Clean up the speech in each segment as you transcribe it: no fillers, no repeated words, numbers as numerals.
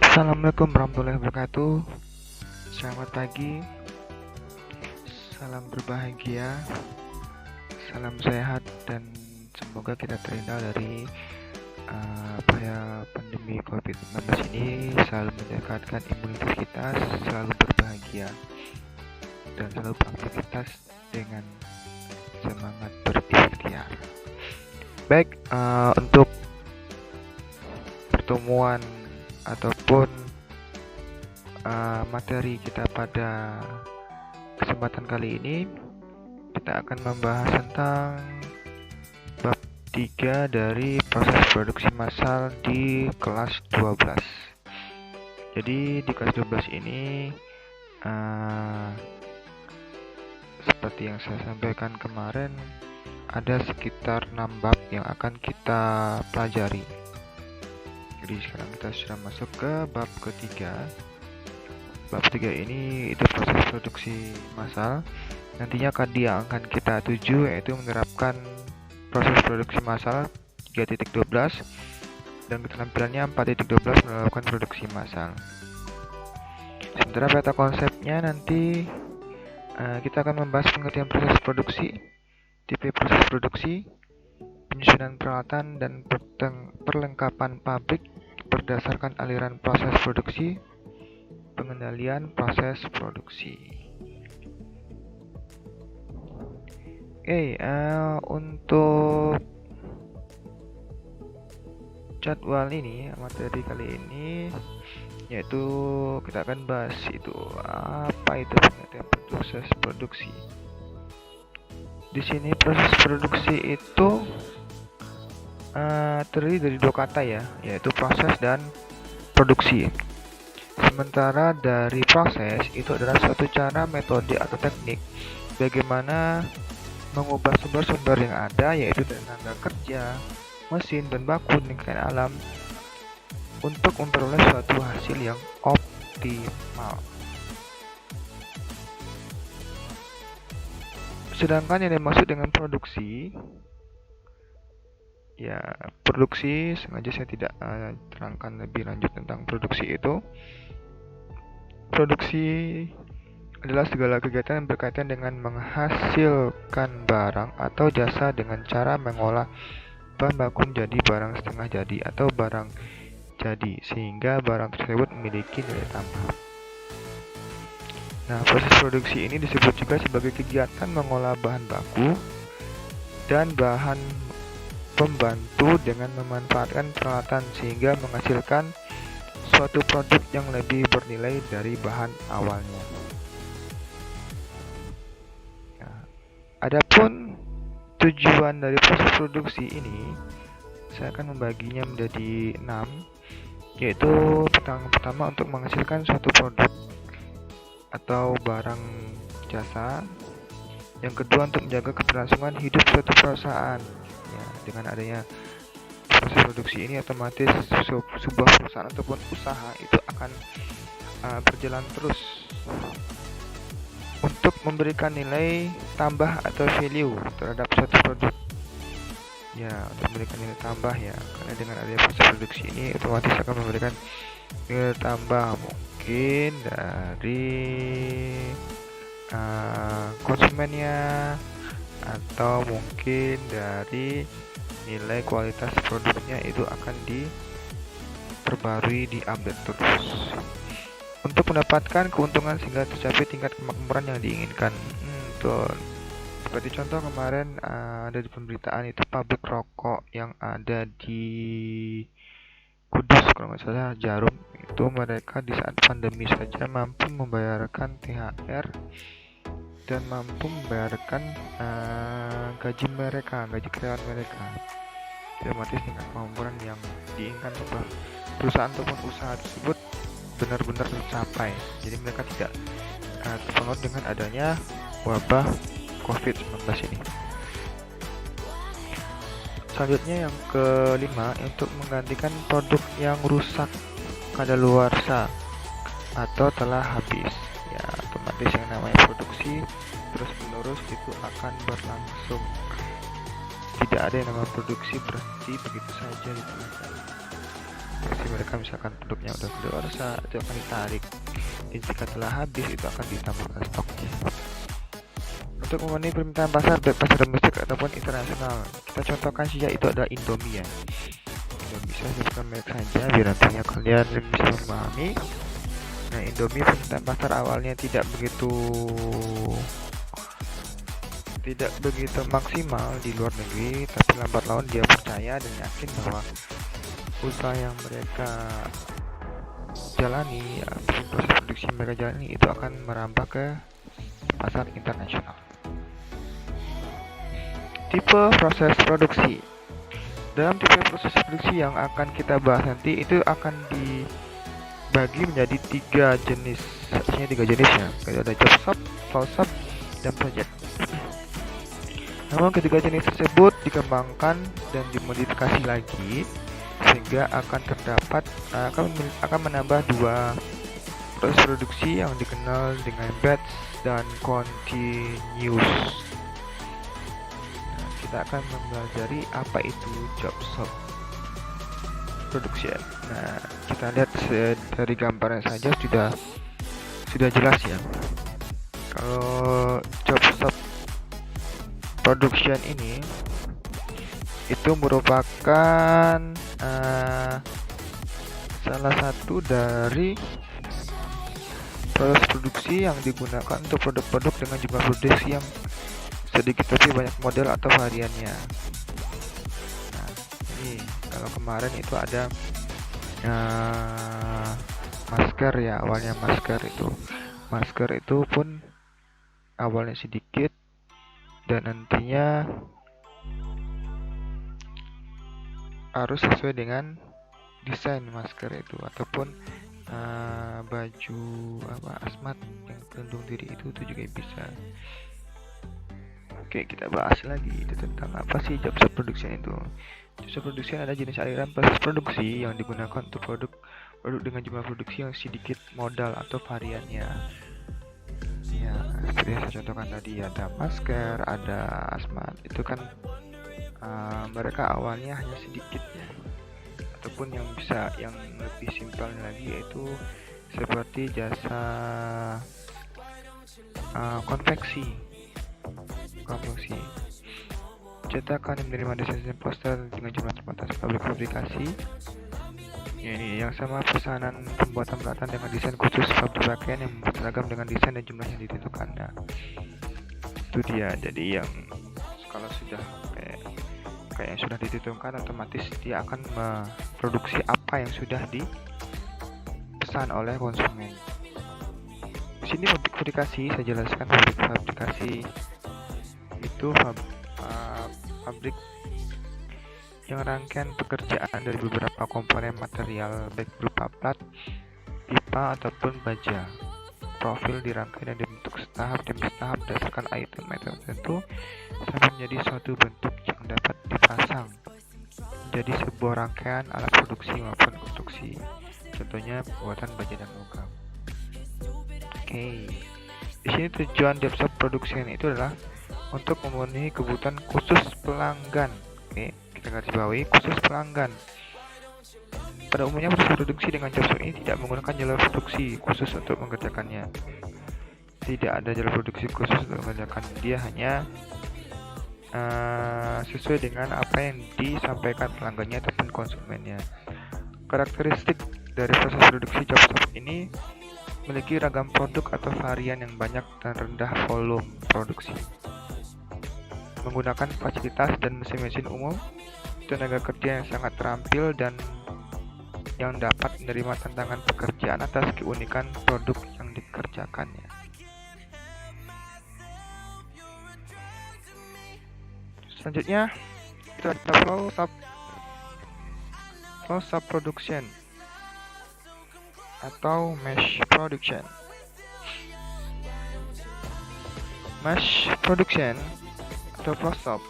Assalamualaikum warahmatullahi wabarakatuh. Selamat pagi, salam berbahagia, salam sehat, dan semoga kita terhindar dari bahaya pandemi COVID-19 ini, selalu meningkatkan imunitas kita, selalu berbahagia, dan selalu beraktivitas dengan semangat berikhtiar. Baik, untuk pertemuan ataupun materi kita pada kesempatan kali ini, kita akan membahas tentang bab 3 dari proses produksi massal di kelas 12. Jadi di kelas 12 ini seperti yang saya sampaikan kemarin, ada sekitar 6 bab yang akan kita pelajari. Jadi sekarang kita sudah masuk ke bab ketiga. Bab 3 ini itu proses produksi massal. Nantinya yang akan kita tuju yaitu menerapkan proses produksi massal 3.12 dan keterampilannya 4.12 melakukan produksi massal. Sementara peta konsepnya nanti kita akan membahas pengertian proses produksi, tipe proses produksi, penyusunan peralatan dan perlengkapan pabrik berdasarkan aliran proses produksi, pengendalian proses produksi. Untuk jadwal ini, materi kali ini yaitu kita akan bahas itu apa itu pengertian proses produksi. Di sini proses produksi itu terdiri dari dua kata ya, yaitu proses dan produksi. Sementara dari proses itu adalah suatu cara, metode atau teknik bagaimana mengubah sumber-sumber yang ada, yaitu tenaga kerja, mesin, dan baku lingkungan alam untuk memperoleh suatu hasil yang optimal. Sedangkan yang dimaksud dengan produksi, ya produksi sengaja saya tidak terangkan lebih lanjut tentang produksi itu. Produksi adalah segala kegiatan yang berkaitan dengan menghasilkan barang atau jasa dengan cara mengolah bahan baku menjadi barang setengah jadi atau barang jadi sehingga barang tersebut memiliki nilai tambah. Nah, proses produksi ini disebut juga sebagai kegiatan mengolah bahan baku dan bahan pembantu dengan memanfaatkan peralatan sehingga menghasilkan suatu produk yang lebih bernilai dari bahan awalnya. Nah, adapun tujuan dari proses produksi ini, saya akan membaginya menjadi 6, yaitu pertama untuk menghasilkan suatu produk atau barang jasa. Yang kedua untuk menjaga keberlangsungan hidup suatu perusahaan. Ya, dengan adanya proses produksi ini otomatis sebuah perusahaan ataupun usaha itu akan berjalan terus untuk memberikan nilai tambah atau value terhadap suatu produk. Ya, untuk memberikan nilai tambah ya, karena dengan adanya proses produksi ini otomatis akan memberikan nilai tambah mungkin dari konsumennya atau mungkin dari nilai kualitas produknya itu akan diperbarui, diupdate terus untuk mendapatkan keuntungan sehingga tercapai tingkat kemakmuran yang diinginkan. Seperti contoh kemarin ada di pemberitaan itu pabrik rokok yang ada di Kudus kalau nggak salah, Jarum, itu mereka di saat pandemi saja mampu membayarkan THR dan mampu membayarkan gaji karyawan mereka. Otomatis tingkat kemakmuran yang diinginkan sebuah perusahaan ataupun usaha tersebut benar-benar tercapai. Jadi mereka tidak terpengaruh dengan adanya wabah COVID-19 ini. Selanjutnya yang kelima, untuk menggantikan produk yang rusak kadaluarsa atau telah habis. Ya, otomatis yang namanya produksi terus menerus itu akan berlangsung. Tidak ada yang namanya produksi berhenti begitu saja di tempat. Jadi mereka misalkan produknya udah keluar, itu akan ditarik, dan jika telah habis itu akan ditambahkan stoknya. Untuk memenuhi permintaan pasar baik pasar domestik ataupun internasional, kita contohkan saja itu adalah Indomie ya. Indomie saya sebutkan merek saja biar nantinya kalian bisa memahami. Nah, Indomie permintaan pasar awalnya tidak begitu maksimal di luar negeri, tapi lambat laun dia percaya dan yakin bahwa usaha yang mereka jalani, proses produksi yang mereka jalani itu akan merambah ke pasar internasional. Tipe proses produksi. Dalam tipe proses produksi yang akan kita bahas nanti itu akan dibagi menjadi 3 jenis. Artinya 3 jenis ya. Ada job shop, flow shop, dan project. Namun ketiga jenis tersebut dikembangkan dan dimodifikasi lagi sehingga akan menambah 2 proses produksi yang dikenal dengan batch dan continuous. Nah, kita akan mempelajari apa itu job shop production. Nah, kita lihat dari gambarnya saja sudah jelas ya. Kalau job shop production ini itu merupakan salah satu dari proses produksi yang digunakan untuk produk-produk dengan jumlah produksi yang sedikit lebih banyak model atau variannya. Nah, ini kalau kemarin itu ada masker ya, awalnya masker itu pun awalnya sedikit dan nantinya harus sesuai dengan desain masker itu ataupun baju asmat yang pelindung diri itu juga bisa. Oke, kita bahas lagi itu tentang apa sih job shop production itu. Job shop production adalah jenis aliran proses produksi yang digunakan untuk produk dengan jumlah produksi yang sedikit modal atau variannya. Ya, seperti yang saya contohkan tadi, ada masker, ada asmat, itu kan mereka awalnya hanya sedikit ya. Ataupun yang lebih simpel lagi yaitu seperti jasa konveksi, cetakan yang menerima desain poster dengan jumlah terbatas, pabrik fabrikasi ini yang sama pesanan pembuatan peralatan dengan desain khusus pabrik pakaian yang membuat seragam dengan desain dan jumlah yang ditentukan. Nah, itu dia. Jadi yang kalau sudah kayak yang sudah ditentukan, otomatis dia akan memproduksi apa yang sudah dipesan oleh konsumen. Di sini pabrik fabrikasi, saya jelaskan pabrik fabrikasi itu pabrik yang rangkaian pekerjaan dari beberapa komponen material baik berupa plat, pipa ataupun baja. Profil dirangkai dan dibentuk setahap demi setahap berdasarkan item tertentu sampai menjadi suatu bentuk yang dapat dipasang menjadi sebuah rangkaian alat produksi maupun konstruksi. Contohnya pembuatan baja dan logam. Oke. Di sini tujuan job shop production itu adalah untuk memenuhi kebutuhan khusus pelanggan. Oke, kita garis bawahi khusus pelanggan. Pada umumnya proses produksi dengan job shop ini tidak menggunakan jalur produksi khusus untuk mengerjakannya. Tidak ada jalur produksi khusus untuk mengerjakan, dia hanya sesuai dengan apa yang disampaikan pelanggannya ataupun konsumennya. Karakteristik dari proses produksi job shop ini memiliki ragam produk atau varian yang banyak dan rendah volume produksi. Menggunakan fasilitas dan mesin-mesin umum, tenaga kerja yang sangat terampil dan yang dapat menerima tantangan pekerjaan atas keunikan produk yang dikerjakannya. Selanjutnya itu ada flow shop production atau mesh production. Mesh production atau flow shop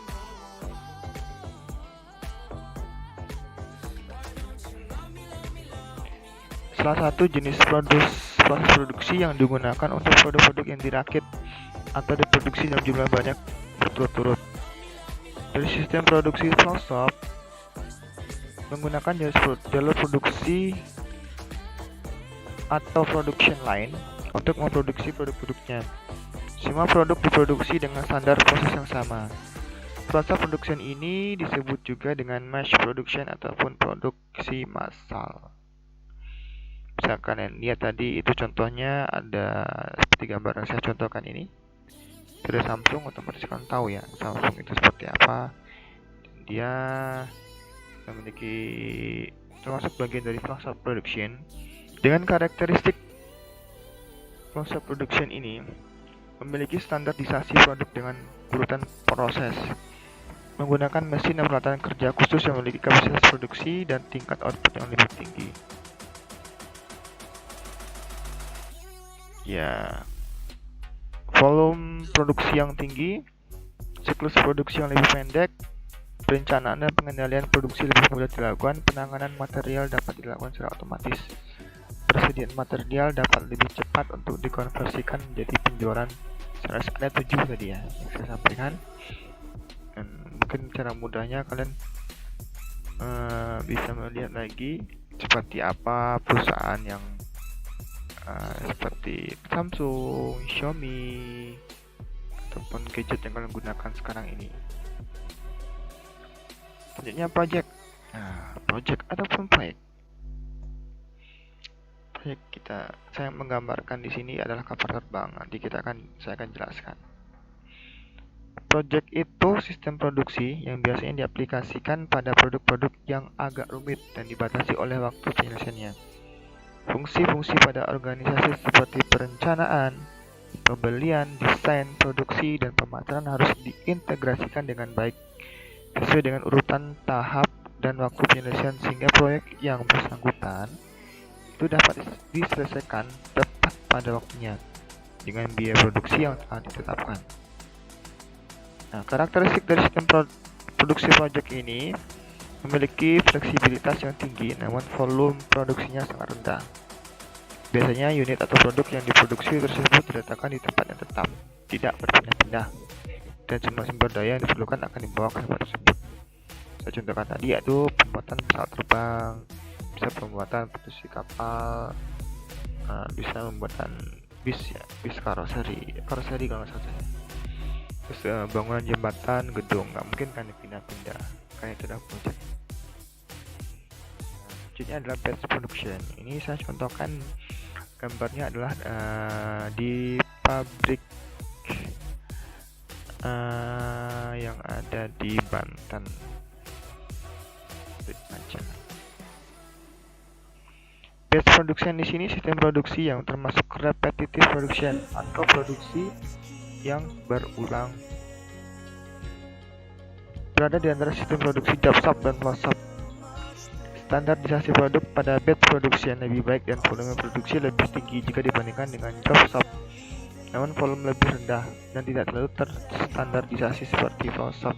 salah satu jenis proses produksi yang digunakan untuk produk-produk yang dirakit atau diproduksi dalam jumlah banyak berturut-turut. Dari sistem produksi flow shop menggunakan jalur produksi atau production line untuk memproduksi produk-produknya. Semua produk diproduksi dengan standar proses yang sama. Proses production ini disebut juga dengan mass production ataupun produksi massal. Bisa kalian lihat tadi itu contohnya ada seperti gambar yang saya contohkan ini. Dari Samsung, otomatis kalian tahu ya Samsung itu seperti apa. Dia memiliki termasuk bagian dari proses production. Dengan karakteristik proses production ini memiliki standarisasi produk dengan urutan proses, menggunakan mesin dan peralatan kerja khusus yang memiliki kapasitas produksi dan tingkat output yang lebih tinggi. Ya, volume produksi yang tinggi, siklus produksi yang lebih pendek, perencanaan dan pengendalian produksi lebih mudah dilakukan, penanganan material dapat dilakukan secara otomatis, persediaan material dapat lebih cepat untuk dikonversikan menjadi penjualan. Ada 7 tadi ya yang saya sampaikan, dan mungkin cara mudahnya kalian bisa melihat lagi seperti apa perusahaan yang seperti Samsung, Xiaomi, ataupun gadget yang kalian gunakan sekarang ini. Selanjutnya project. Project ataupun proyek. Proyek saya menggambarkan di sini adalah kapal terbang. Nanti saya akan jelaskan. Project itu sistem produksi yang biasanya diaplikasikan pada produk-produk yang agak rumit dan dibatasi oleh waktu penyelesaiannya. Fungsi-fungsi pada organisasi seperti perencanaan, pembelian, desain, produksi, dan pemasaran harus diintegrasikan dengan baik sesuai dengan urutan tahap dan waktu penyelesaian sehingga proyek yang bersangkutan itu dapat diselesaikan tepat pada waktunya dengan biaya produksi yang telah ditetapkan. Nah, karakteristik dari sistem produksi project ini memiliki fleksibilitas yang tinggi, namun volume produksinya sangat rendah. Biasanya unit atau produk yang diproduksi tersebut diletakkan di tempat yang tetap, tidak berpindah-pindah, dan semua sumber daya yang diperlukan akan dibawa ke tempat tersebut. Saya contohkan tadi yaitu pembuatan pesawat terbang, bisa pembuatan produksi kapal, bisa pembuatan bis karoseri kalau nggak salah. Terus bangunan jembatan, gedung, nggak mungkin kan dipindah-pindah, kayak itu adalah project. Selanjutnya adalah batch production. Ini saya contohkan gambarnya adalah di pabrik yang ada di Banten. Batch production di sini sistem produksi yang termasuk repetitive production atau produksi yang berulang. Berada di antara sistem produksi job shop dan flow shop. Standarisasi produk pada batch production lebih baik dan volume produksi lebih tinggi jika dibandingkan dengan job shop, namun volume lebih rendah dan tidak terlalu terstandarisasi seperti flow shop.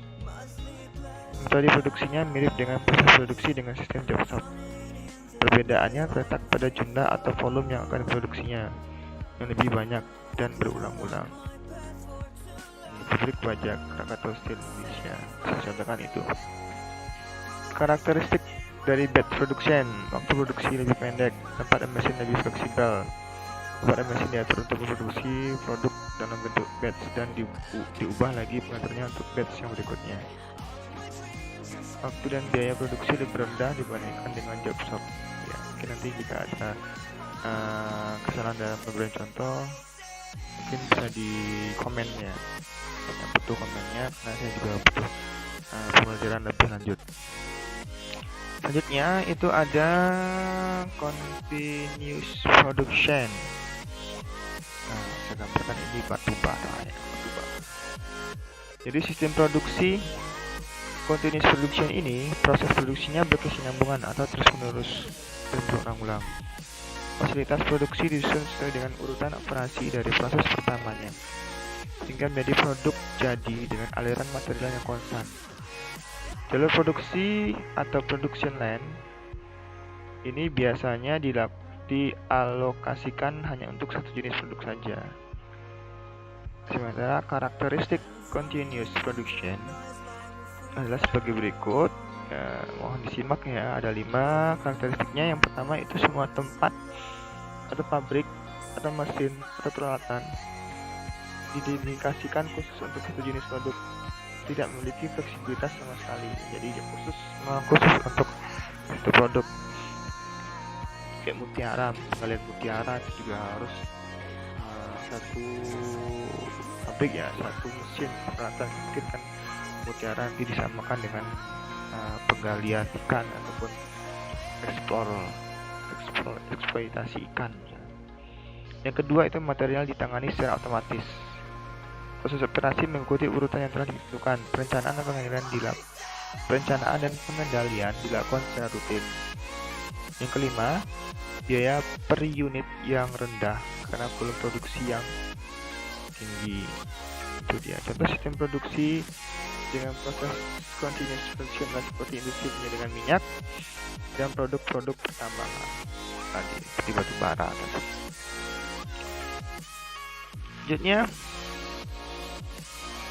Metode produksinya mirip dengan proses produksi dengan sistem job shop. Perbedaannya terletak pada jumlah atau volume yang akan diproduksinya yang lebih banyak dan berulang-ulang. Pabrik Bajak Krakatau Steel Indonesia, saya contohkan itu. Karakteristik dari batch production: waktu produksi lebih pendek, tempat mesin lebih fleksibel, tempat mesin diatur untuk memproduksi produk dalam bentuk batch dan diubah lagi pengaturnya untuk batch yang berikutnya. Waktu dan biaya produksi lebih rendah dibandingkan dengan job shop. Ya, mungkin nanti jika ada kesalahan dalam pemberian contoh, mungkin bisa di komen ya. Saya butuh komennya, karena saya juga butuh pembelajaran lebih lanjut. Selanjutnya itu ada continuous production. Saya gambarkan ini batu bara ya, batu bara. Jadi sistem produksi continuous production ini proses produksinya berkesinambungan atau terus-menerus dan berulang-ulang. Fasilitas produksi disusun sesuai dengan urutan operasi dari proses pertamanya, sehingga menjadi produk jadi dengan aliran material yang konstan. Jalur produksi atau production line ini biasanya dialokasikan hanya untuk satu jenis produk saja. Sementara karakteristik continuous production adalah sebagai berikut. Mohon disimak ya, ada 5 karakteristiknya. Yang pertama itu semua tempat atau pabrik atau mesin atau peralatan didedikasikan khusus untuk satu jenis produk, tidak memiliki fleksibilitas sama sekali. Jadi khusus untuk satu produk. Kayak mutiara, penggalian mutiara itu juga harus satu pabrik ya, satu mesin peralatan. Mungkin kan mutiara nanti disamakan dengan penggalian ikan ataupun eksploitasi ikan. Yang kedua itu material ditangani secara otomatis. Proses operasi mengikuti urutan yang telah ditentukan. Perencanaan dan pengendalian dilakukan secara rutin. Yang kelima, biaya per unit yang rendah karena volume produksi yang tinggi. Itu dia contoh sistem produksi dengan proses continuous production seperti industri dengan minyak dan produk-produk pertambangan tadi seperti batu bara. Selanjutnya,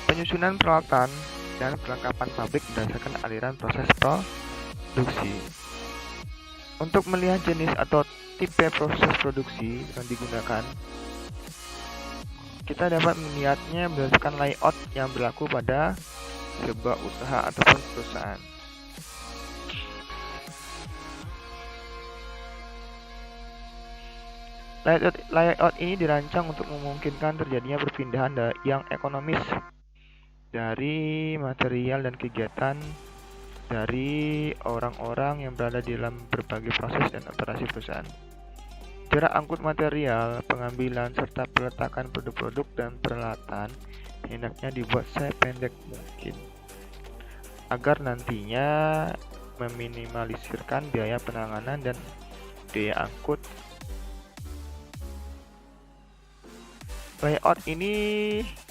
penyusunan peralatan dan perlengkapan pabrik berdasarkan aliran proses produksi. Untuk melihat jenis atau tipe proses produksi yang digunakan, kita dapat melihatnya berdasarkan layout yang berlaku pada sebuah usaha ataupun perusahaan. Layout ini dirancang untuk memungkinkan terjadinya perpindahan yang ekonomis dari material dan kegiatan dari orang-orang yang berada di dalam berbagai proses dan operasi perusahaan. Jarak angkut material, pengambilan, serta peletakan produk-produk dan peralatan hendaknya dibuat sependek mungkin agar nantinya meminimalisirkan biaya penanganan dan biaya angkut. Layout ini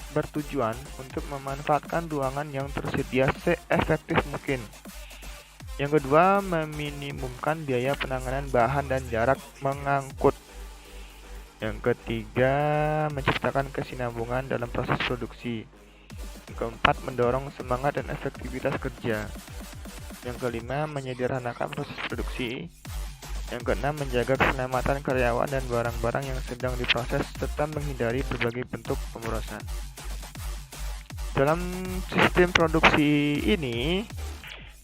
bertujuan untuk memanfaatkan ruangan yang tersedia seefektif mungkin. Yang kedua, meminimumkan biaya penanganan bahan dan jarak mengangkut. Yang ketiga, menciptakan kesinambungan dalam proses produksi. Yang keempat, mendorong semangat dan efektivitas kerja. Yang kelima, menyederhanakan proses produksi. Yang keenam, menjaga keselamatan karyawan dan barang-barang yang sedang diproses serta menghindari berbagai bentuk pemborosan. Dalam sistem produksi ini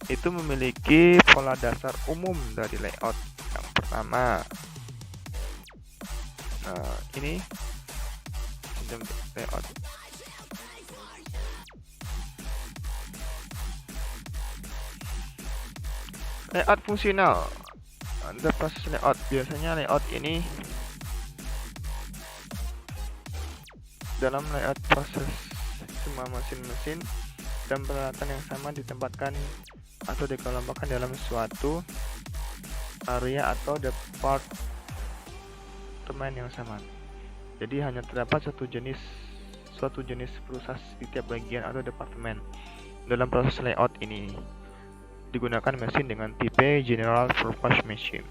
itu memiliki pola dasar umum dari layout. Yang pertama, ini sistem layout. Layout fungsional. Ada proses layout. Biasanya layout ini dalam layout proses semua mesin-mesin dan peralatan yang sama ditempatkan atau dikelompokkan dalam suatu area atau departemen yang sama. Jadi hanya terdapat suatu jenis proses di tiap bagian atau departemen. Dalam proses layout ini digunakan mesin dengan tipe General Purpose Machine.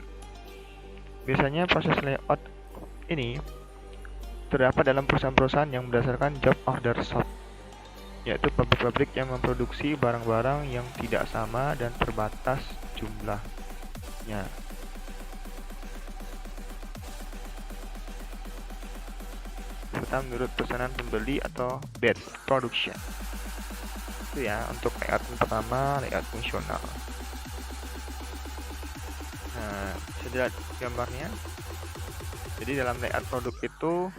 Biasanya proses layout ini terdapat dalam perusahaan-perusahaan yang berdasarkan job order shop, yaitu pabrik-pabrik yang memproduksi barang-barang yang tidak sama dan terbatas jumlahnya. Serta menurut pesanan pembeli atau batch production. Itu ya untuk layout pertama, layout fungsional. Nah, bisa dilihat gambarnya. Jadi dalam layout produk itu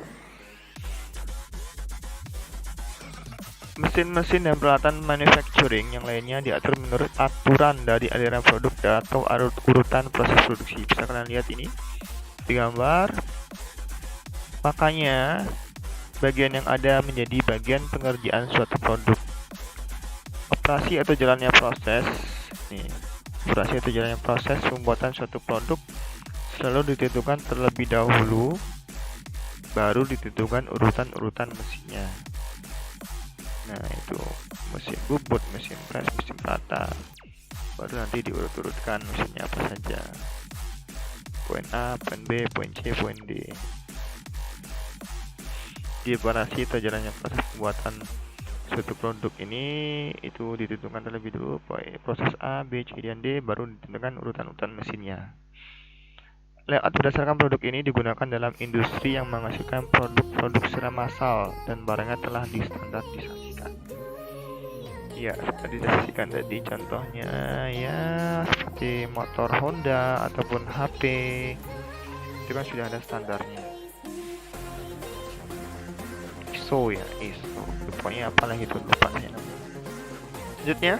mesin-mesin dan peralatan manufacturing yang lainnya diatur menurut aturan dari aliran produk atau urutan proses produksi. Bisa kalian lihat ini di gambar. Makanya bagian yang ada menjadi bagian pengerjaan suatu produk. Operasi atau jalannya proses pembuatan suatu produk selalu ditentukan terlebih dahulu, baru ditentukan urutan-urutan mesinnya. Nah, itu mesin bubut, mesin pres, mesin rata, baru nanti diurut-urutkan mesinnya apa saja, poin A, poin B, poin C, poin D. Di operasi atau jalannya proses pembuatan suatu produk ini itu ditentukan terlebih dulu proses A, B, C, dan D, baru ditentukan urutan-urutan mesinnya. Layout berdasarkan produk ini digunakan dalam industri yang menghasilkan produk-produk secara massal dan barangnya telah distandardisasikan. Ya, standarisasikan tadi contohnya ya seperti motor Honda ataupun HP, itu kan sudah ada standarnya. ISO ya, ISO. Pokoknya apalah gitu, lupa saya namanya. Selanjutnya,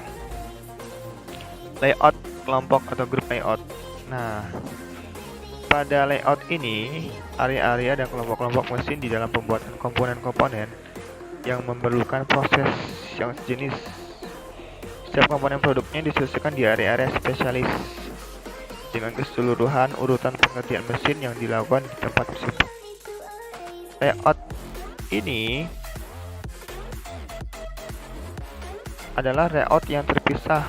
layout kelompok atau grup layout. Nah, pada layout ini, area-area dan kelompok-kelompok mesin di dalam pembuatan komponen-komponen yang memerlukan proses yang sejenis. Setiap komponen produknya diselesaikan di area-area spesialis dengan keseluruhan urutan pengerjaan mesin yang dilakukan di tempat tersebut. Layout ini adalah layout yang terpisah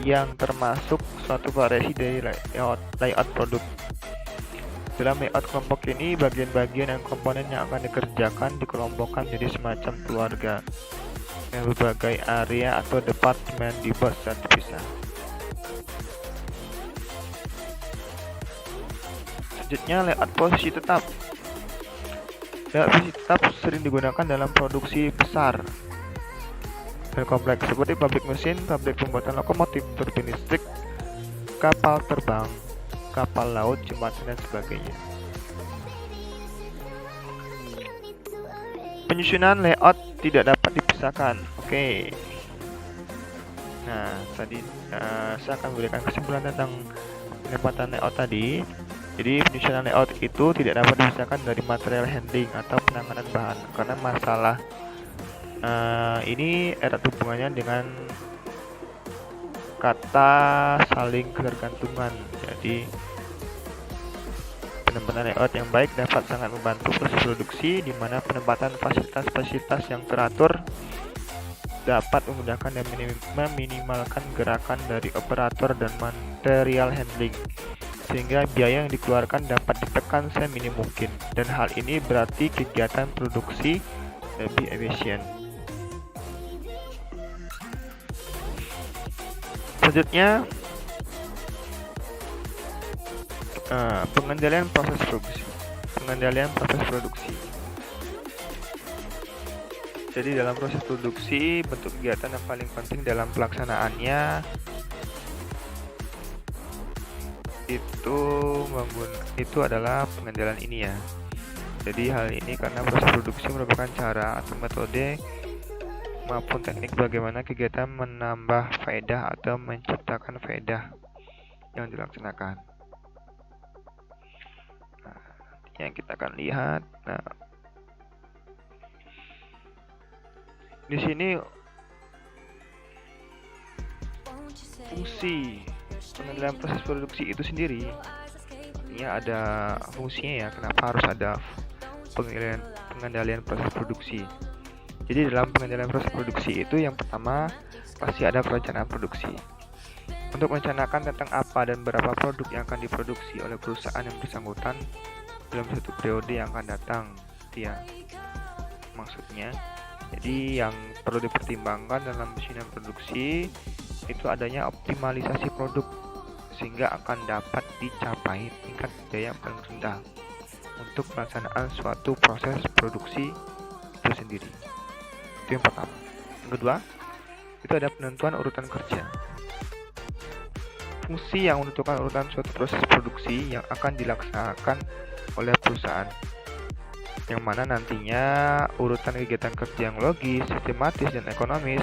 yang termasuk suatu variasi dari layout produk. Dalam layout kelompok ini, bagian-bagian dan komponen yang akan dikerjakan dikelompokkan menjadi semacam keluarga dengan berbagai area atau departemen dibuat secara terpisah. Selanjutnya, layout posisi tetap. Layout posisi tetap sering digunakan dalam produksi besar dan kompleks seperti pabrik mesin, pabrik pembuatan lokomotif, turbin listrik, kapal terbang, kapal laut, jembatan, dan sebagainya. Penyusunan layout tidak dapat dipisahkan. Oke. Nah, tadi saya akan memberikan kesimpulan tentang penempatan layout tadi. Jadi penyusunan layout itu tidak dapat dipisahkan dari material handling atau penanganan bahan karena masalah ini erat hubungannya dengan kata saling ketergantungan. Jadi penempatan layout yang baik dapat sangat membantu proses produksi, di mana penempatan fasilitas-fasilitas yang teratur dapat memudahkan dan meminimalkan gerakan dari operator dan material handling, sehingga biaya yang dikeluarkan dapat ditekan seminim mungkin, dan hal ini berarti kegiatan produksi lebih efisien. Selanjutnya, pengendalian proses produksi. Jadi dalam proses produksi, bentuk kegiatan yang paling penting dalam pelaksanaannya itu adalah pengendalian ini ya. Jadi hal ini karena proses produksi merupakan cara atau metode maupun teknik bagaimana kegiatan menambah faedah atau menciptakan faedah yang dilaksanakan. Nah, yang kita akan lihat. Nah, di sini fungsi pengendalian proses produksi itu sendiri. Ini ada fungsinya ya. Kenapa harus ada pengendalian proses produksi? Jadi dalam pengendalian proses produksi itu yang pertama pasti ada perencanaan produksi. Untuk merencanakan tentang apa dan berapa produk yang akan diproduksi oleh perusahaan yang bersangkutan dalam satu periode yang akan datang, itu ya maksudnya. Jadi yang perlu dipertimbangkan dalam penyusunan produksi itu adanya optimalisasi produk sehingga akan dapat dicapai tingkat biaya yang paling rendah untuk pelaksanaan suatu proses produksi itu sendiri. Itu yang pertama. Yang kedua, itu ada penentuan urutan kerja. Fungsi yang menentukan urutan suatu proses produksi yang akan dilaksanakan oleh perusahaan, yang mana nantinya urutan kegiatan kerja yang logis, sistematis, dan ekonomis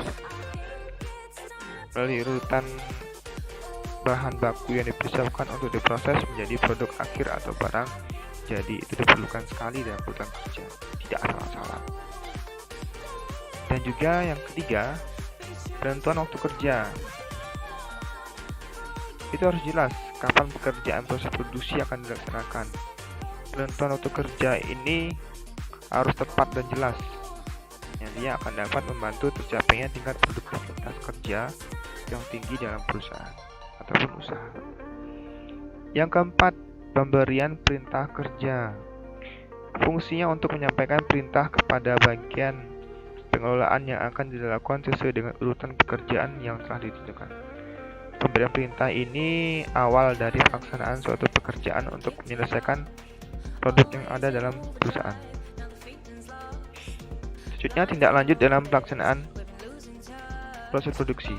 melalui urutan bahan baku yang dipersiapkan untuk diproses menjadi produk akhir atau barang jadi itu diperlukan sekali dalam urutan kerja, tidak asal-asalan. Dan juga yang ketiga, penentuan waktu kerja. Itu harus jelas kapan pekerjaan proses produksi akan dilaksanakan. Penentuan waktu kerja ini harus tepat dan jelas, yang dia akan dapat membantu tercapainya tingkat produktivitas kerja yang tinggi dalam perusahaan ataupun usaha. Yang keempat, pemberian perintah kerja. Fungsinya untuk menyampaikan perintah kepada bagian pengelolaan yang akan dilakukan sesuai dengan urutan pekerjaan yang telah ditentukan. Pemberian perintah ini awal dari pelaksanaan suatu pekerjaan untuk menyelesaikan produk yang ada dalam perusahaan. Selanjutnya, tindak lanjut dalam pelaksanaan proses produksi.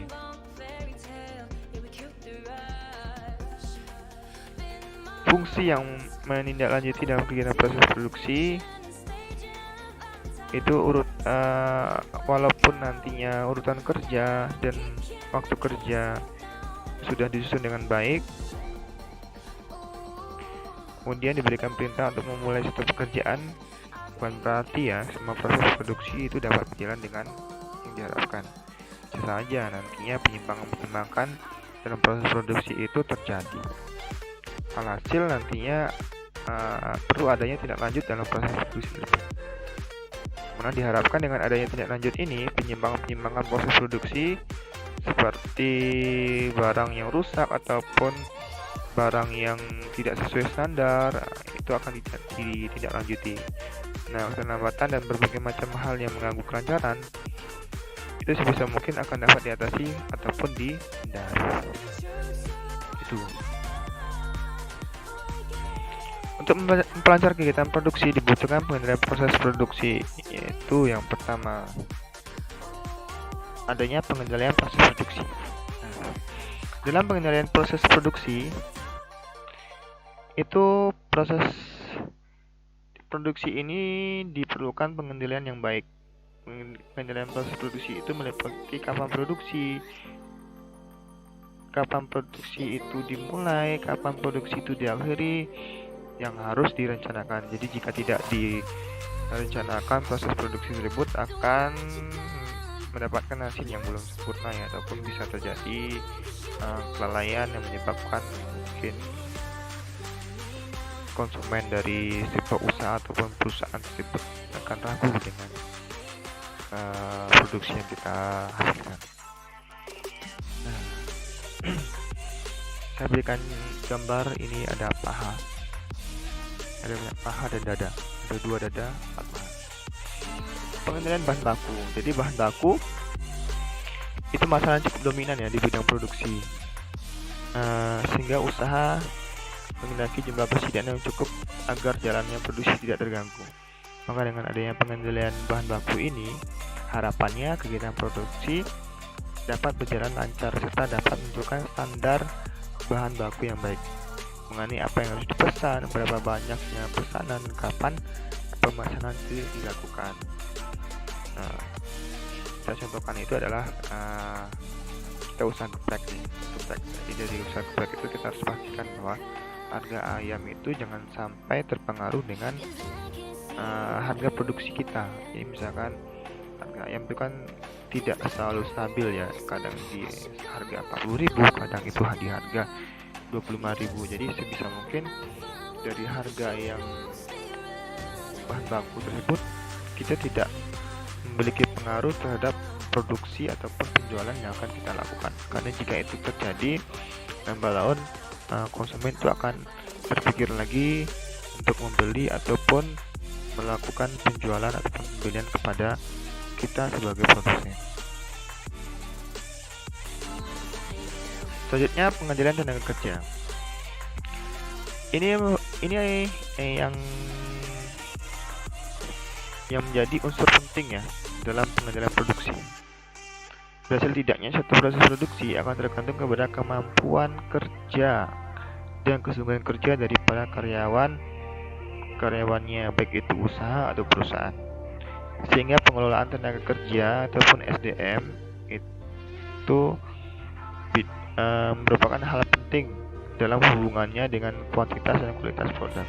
Fungsi yang menindaklanjuti dalam kegiatan proses produksi itu walaupun nantinya urutan kerja dan waktu kerja sudah disusun dengan baik, kemudian diberikan perintah untuk memulai suatu pekerjaan, bukan berarti ya semua proses produksi itu dapat berjalan dengan yang diharapkan. Bisa saja nantinya penyimpangan dalam proses produksi itu terjadi. Alhasil nantinya perlu adanya tindak lanjut dalam proses produksi tersebut. Karena diharapkan dengan adanya tindak lanjut ini, penyimpangan proses produksi seperti barang yang rusak ataupun barang yang tidak sesuai standar itu akan ditindaklanjuti. Nah, keterlambatan dan berbagai macam hal yang mengganggu kelancaran itu sebisa mungkin akan dapat diatasi ataupun dihindari. Itu. Untuk memperlancar kegiatan produksi dibutuhkan pengendalian proses produksi, yaitu yang pertama adanya pengendalian proses produksi. Dalam pengendalian proses produksi itu proses produksi ini diperlukan pengendalian yang baik. Pengendalian proses produksi itu meliputi kapan produksi itu dimulai, kapan produksi itu diakhiri, yang harus direncanakan. Jadi jika tidak direncanakan, proses produksi tersebut akan mendapatkan hasil yang belum sempurna ya, ataupun bisa terjadi kelalaian yang menyebabkan mungkin konsumen dari sebuah usaha ataupun perusahaan tersebut akan ragu dengan produksi yang kita hasilkan. Nah, saya berikan gambar ini ada paha. Ada paha dan dada, ada 2 dada, 4 paha. Pengendalian bahan baku. Jadi bahan baku itu masalah cukup dominan ya di bidang produksi, sehingga usaha memiliki jumlah persediaan yang cukup agar jalannya produksi tidak terganggu. Maka dengan adanya pengendalian bahan baku ini, harapannya kegiatan produksi dapat berjalan lancar serta dapat menentukan standar bahan baku yang baik, mengenai apa yang harus dipesan, berapa banyaknya pesanan, kapan pemesanan itu dilakukan. Nah, kita contohkan itu adalah kita usaha geprek. Jadi dari usaha geprek itu kita harus pastikan bahwa harga ayam itu jangan sampai terpengaruh dengan harga produksi kita. Jadi misalkan harga ayam itu kan tidak selalu stabil ya, kadang di harga 40.000, kadang itu di harga 25.000. Jadi sebisa mungkin dari harga yang bahan baku tersebut kita tidak memiliki pengaruh terhadap produksi ataupun penjualan yang akan kita lakukan. Karena jika itu terjadi, lambat laun konsumen itu akan berpikir lagi untuk membeli ataupun melakukan penjualan ataupun pembelian kepada kita sebagai produsen. Selanjutnya, pengendalian tenaga kerja. Ini yang menjadi unsur penting ya dalam pengendalian produksi. Berhasil tidaknya suatu proses produksi akan tergantung kepada kemampuan kerja dan kesungguhan kerja dari para karyawannya, baik itu usaha atau perusahaan. Sehingga pengelolaan tenaga kerja ataupun SDM itu merupakan hal penting dalam hubungannya dengan kuantitas dan kualitas produk.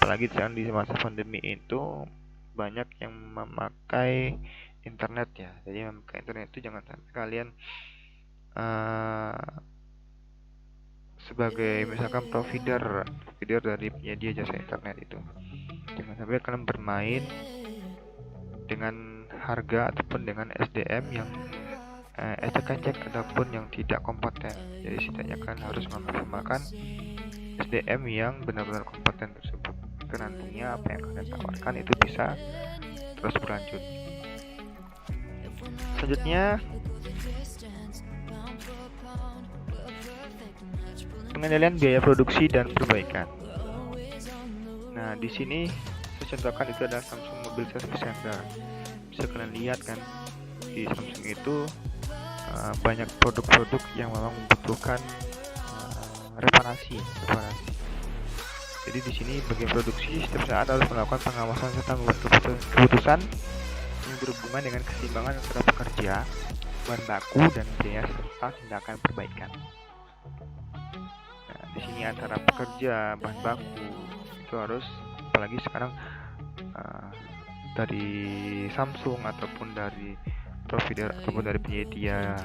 Apalagi sekarang di masa pandemi itu banyak yang memakai internet ya. Jadi memakai internet itu jangan sampai kalian sebagai misalkan provider dari penyedia jasa internet itu, jangan sampai kalian bermain dengan harga ataupun dengan SDM yang ecek-ecek ataupun yang tidak kompeten. Jadi setidaknya kan harus memaksimalkan SDM yang benar-benar kompeten tersebut. Karena nantinya apa yang kalian tawarkan itu bisa terus berlanjut. Selanjutnya, pengendalian biaya produksi dan perbaikan. Nah, di sini saya contohkan itu adalah Samsung Mobile Service Center. Bisa kalian lihat kan, di Samsung itu banyak produk-produk yang memang membutuhkan reparasi. Jadi di sini bagian produksi setiap saat harus melakukan pengawasan serta membuat keputusan yang berhubungan dengan keseimbangan antara pekerja, bahan baku, dan biaya serta tindakan perbaikan. Nah, di sini antara pekerja, bahan baku itu harus, apalagi sekarang dari Samsung ataupun dari provider ataupun dari penyedia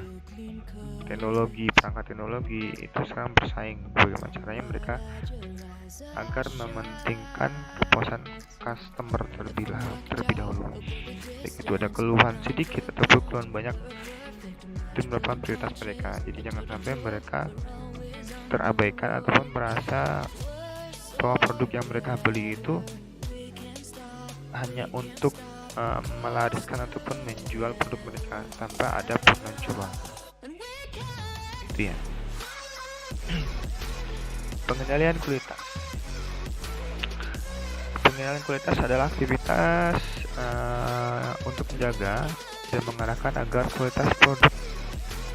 teknologi, perangkat teknologi itu sekarang bersaing. Bagaimana caranya mereka agar mementingkan kepuasan customer terlebih dahulu. Baik itu ada keluhan sedikit ataupun keluhan banyak, itu merupakan prioritas mereka. Jadi jangan sampai mereka terabaikan ataupun merasa bahwa produk yang mereka beli itu hanya untuk melariskan ataupun menjual produk mereka tanpa ada penjualan. Itu ya. Pengendalian kualitas. Pengendalian kualitas adalah aktivitas untuk menjaga dan mengarahkan agar kualitas produk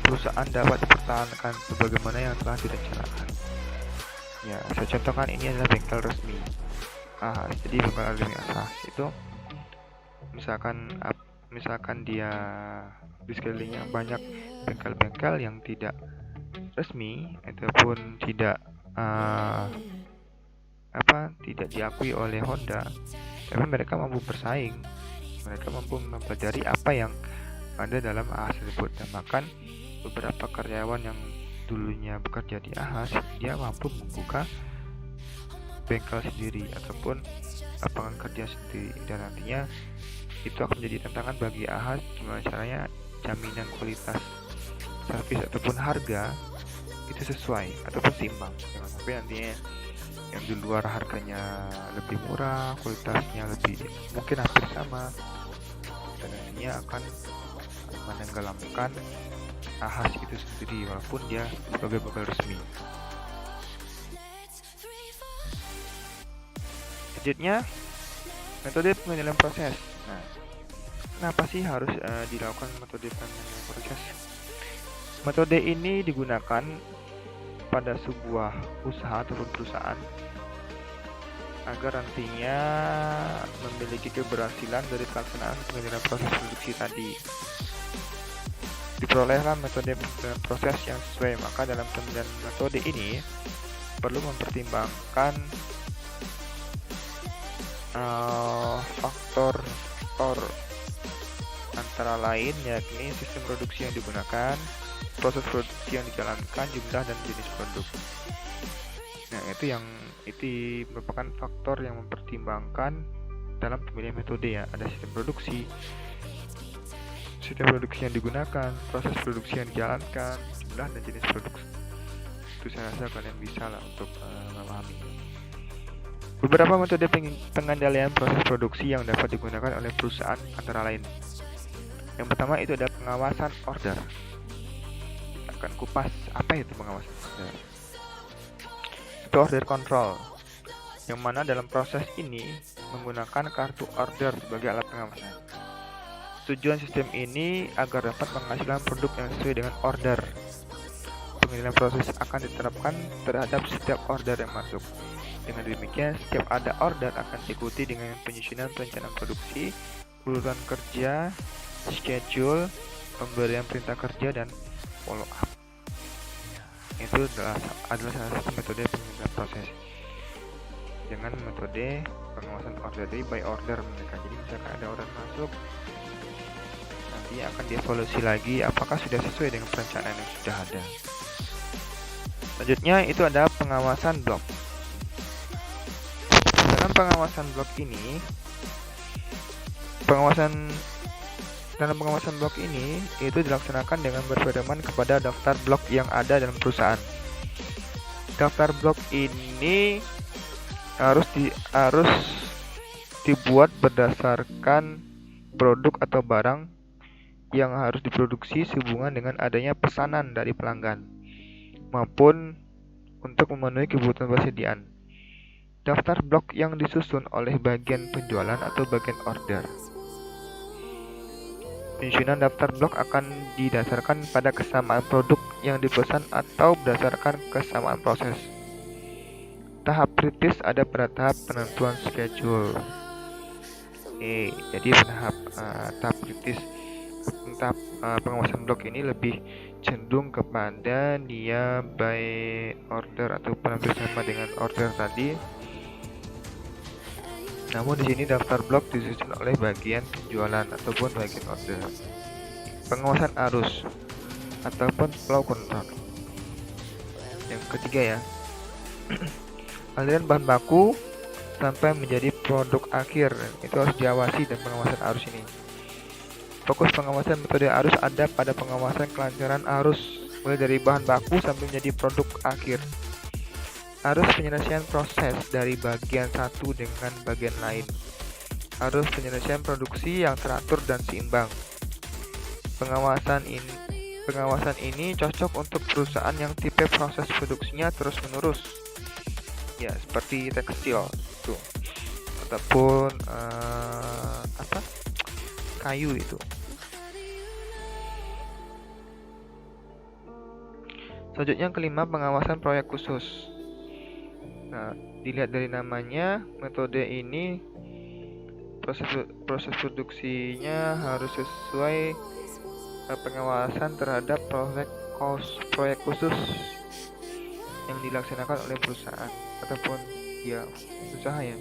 perusahaan dapat dipertahankan sebagaimana yang telah direncanakan. Ya, saya contohkan ini adalah bengkel resmi. Jadi bengkel resmi ASAS itu misalkan dia di sekelilingnya banyak bengkel-bengkel yang tidak resmi ataupun tidak tidak diakui oleh Honda, tapi mereka mampu bersaing, mereka mampu mempelajari apa yang ada dalam AHAS tersebut, dan bahkan beberapa karyawan yang dulunya bekerja di AHAS dia mampu membuka bengkel sendiri ataupun lapangan kerja sendiri, dan nantinya itu akan menjadi tantangan bagi AHAS gimana caranya jaminan kualitas servis ataupun harga itu sesuai ataupun seimbang, jangan sampai nantinya yang di luar harganya lebih murah, kualitasnya lebih mungkin hampir sama, dan nantinya akan menenggelamkan AHAS itu sendiri walaupun dia sebagai bengkel resmi. Selanjutnya, metode pengendalian proses. Nah, kenapa sih harus dilakukan metode pengendalian proses? Metode ini digunakan pada sebuah usaha ataupun perusahaan agar nantinya memiliki keberhasilan dari pelaksanaan pengendalian proses produksi tadi. Diperolehlah metode pengendalian proses yang sesuai, maka dalam pengendalian metode ini perlu mempertimbangkan faktor antara lain yakni sistem produksi yang digunakan, proses produksi yang dijalankan, jumlah dan jenis produk. Nah, itu merupakan faktor yang mempertimbangkan dalam pemilihan metode ya. Ada sistem produksi yang digunakan, proses produksi yang dijalankan, jumlah dan jenis produk. Itu saya rasa kalian bisa lah untuk memahami. Beberapa metode pengendalian proses produksi yang dapat digunakan oleh perusahaan antara lain. Yang pertama itu ada pengawasan order. Akan kupas apa itu pengawasan order. Itu order control, yang mana dalam proses ini menggunakan kartu order sebagai alat pengawasan. Tujuan sistem ini agar dapat menghasilkan produk yang sesuai dengan order. Pengendalian proses akan diterapkan terhadap setiap order yang masuk. Dengan demikian, setiap ada order akan diikuti dengan penyusunan perencanaan produksi, urutan kerja, schedule, pemberian perintah kerja, dan follow up. Itu adalah salah satu metode pengendalian proses. Dengan metode pengawasan order, jadi by order mereka. Jadi misalkan ada order masuk, nanti akan dievaluasi lagi apakah sudah sesuai dengan perencanaan yang sudah ada. Selanjutnya itu ada pengawasan blok. Dalam pengawasan blok ini, itu dilaksanakan dengan berpedoman kepada daftar blok yang ada dalam perusahaan. Daftar blok ini harus dibuat berdasarkan produk atau barang yang harus diproduksi sehubungan dengan adanya pesanan dari pelanggan maupun untuk memenuhi kebutuhan persediaan. Daftar blok yang disusun oleh bagian penjualan atau bagian order. Penyusunan daftar blok akan didasarkan pada kesamaan produk yang dipesan atau berdasarkan kesamaan proses. Tahap kritis ada pada tahap penentuan schedule. Jadi tahap kritis, tahap pengawasan blok ini lebih cenderung kepada dia by order ataupun hampir sama dengan order tadi. Namun di sini daftar blok disusun oleh bagian penjualan ataupun bagian order. Pengawasan arus ataupun flow control. Yang ketiga ya, aliran bahan baku sampai menjadi produk akhir itu harus diawasi dan pengawasan arus ini. Fokus pengawasan metode arus ada pada pengawasan kelancaran arus mulai dari bahan baku sampai menjadi produk akhir. Arus penyelesaian proses dari bagian satu dengan bagian lain. Arus penyelesaian produksi yang teratur dan seimbang. Pengawasan ini cocok untuk perusahaan yang tipe proses produksinya terus-menerus. Ya, seperti tekstil itu. Ataupun kayu itu. Selanjutnya yang kelima, pengawasan proyek khusus. Nah, dilihat dari namanya, metode ini proses produksinya harus sesuai pengawasan terhadap proyek khusus yang dilaksanakan oleh perusahaan ataupun usaha ya.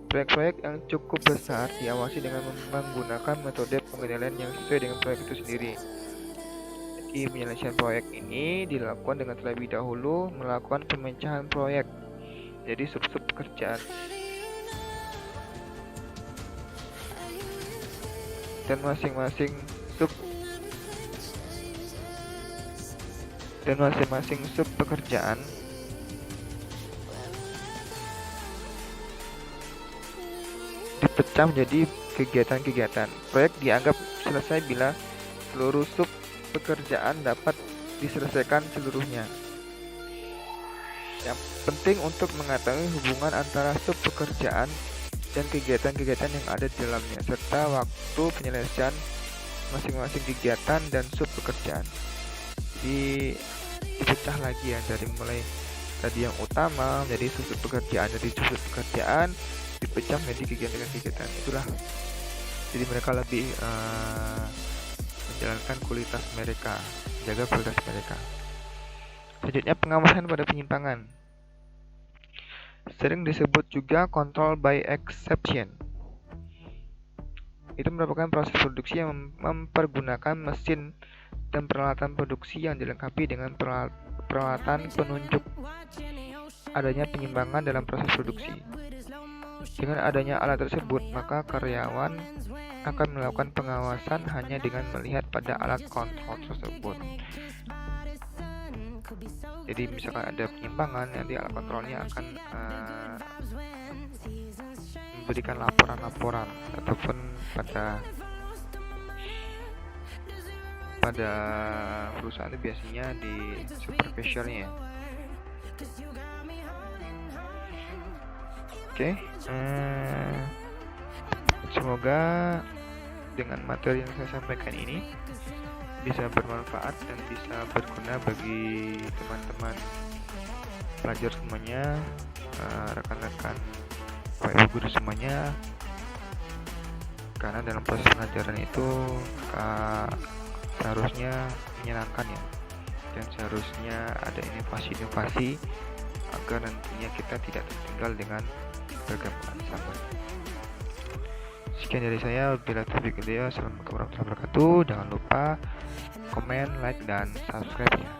Proyek-proyek yang cukup besar diawasi dengan menggunakan metode pengendalian yang sesuai dengan proyek itu sendiri. Jadi penyelesaian proyek ini dilakukan dengan terlebih dahulu melakukan pemecahan proyek jadi sub-sub pekerjaan. Dan masing-masing sub pekerjaan dipecah menjadi kegiatan-kegiatan. Proyek dianggap selesai bila seluruh sub pekerjaan dapat diselesaikan seluruhnya. Yang penting untuk mengetahui hubungan antara sub pekerjaan dan kegiatan-kegiatan yang ada di dalamnya serta waktu penyelesaian masing-masing kegiatan dan sub pekerjaan. Jadi dipecah lagi ya, dari mulai tadi yang utama menjadi sub pekerjaan, dari sub pekerjaan dipecah menjadi kegiatan-kegiatan. Itulah, jadi mereka lebih menjalankan kualitas mereka, menjaga kualitas mereka. Selanjutnya pengawasan pada penyimpangan, sering disebut juga control by exception. Itu merupakan proses produksi yang mempergunakan mesin dan peralatan produksi yang dilengkapi dengan peralatan penunjuk adanya penyimpangan dalam proses produksi. Dengan adanya alat tersebut, maka karyawan akan melakukan pengawasan hanya dengan melihat pada alat kontrol tersebut. Jadi misalkan ada penyimpangan, nanti alat kontrolnya akan memberikan laporan-laporan ataupun pada perusahaan itu biasanya di supervisornya. Oke, semoga dengan materi yang saya sampaikan ini bisa bermanfaat dan bisa berguna bagi teman-teman pelajar semuanya, rekan-rekan Bapak Ibu guru semuanya, karena dalam proses pengajaran itu seharusnya menyenangkan ya, dan seharusnya ada inovasi-inovasi agar nantinya kita tidak tertinggal dengan perkembangan zaman. Sekian dari saya, bila taufiq hidayah. Assalamualaikum warahmatullahi wabarakatuh. Jangan lupa komen, like, dan subscribe ya.